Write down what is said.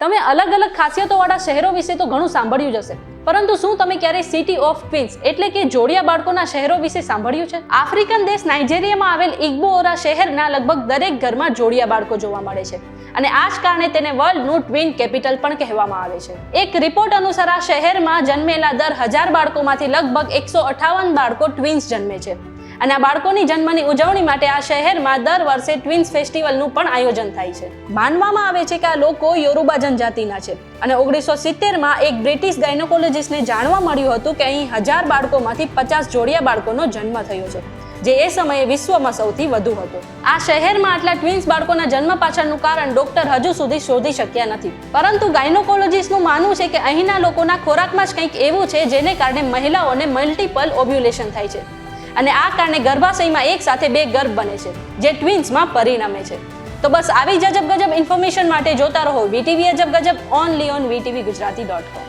તમે અલગ અલગ ખાસિયતોવાળા શહેરો વિશે તો ઘણું સાંભળ્યું જ હશે, પરંતુ શું તમે ક્યારેય સિટી ઓફ ટ્વિન્સ એટલે કે જોડિયા બાળકોના શહેરો વિશે સાંભળ્યું છે? આફ્રિકન દેશ નાઇજેરિયામાં આવેલ ઇગ્બોઓરા શહેરના લગભગ દરેક ઘરમાં જોડિયા બાળકો જોવા મળે છે અને આ જ કારણે તેને વર્લ્ડનું ટ્વિન કેપિટલ પણ કહેવામાં આવે છે. એક રિપોર્ટ અનુસાર આ શહેરમાં જન્મેલા દર 1000 બાળકોમાંથી લગભગ 158 બાળકો ટ્વિન્સ જન્મે છે અને આ બાળકોની જન્મની ઉજવણી માટે આ શહેરમાં દર વર્ષે ટ્વિન્સ ફેસ્ટિવલનું પણ આયોજન થાય છે. માનવામાં આવે છે કે આ લોકો યોરુબા જનજાતિના છે અને 1970માં એક બ્રિટિશ ગાયનોકોલોજિસ્ટને જાણવા મળ્યું હતું કે અહીં 1000 બાળકોમાંથી 50 જોડિયા બાળકોનો જન્મ થયો છે, જે એ સમયે વિશ્વમાં સૌથી વધુ હતો. આ શહેરમાં આટલા ટ્વિન્સ બાળકોના જન્મ પાછળનું કારણ ડોક્ટર હજુ સુધી શોધી શક્યા નથી, પરંતુ ગાયનોકોલોજિસ્ટનું માનવું છે કે અહીંના લોકોના ખોરાકમાં જ કંઈક એવું છે જેને કારણે મહિલાઓને મલ્ટિપલ ઓવ્યુલેશન થાય છે અને આ કારણે ગર્ભાશયમાં એક સાથે 2 ગર્ભ બને છે, જે ટ્વિન્સમાં પરિણમે છે. તો બસ આવી જ અજબ ગજબ ઇન્ફોર્મેશન માટે જોતા રહો વીટીવી અજબ ગજબ ઓનલી ઓન VTVGujarati.com.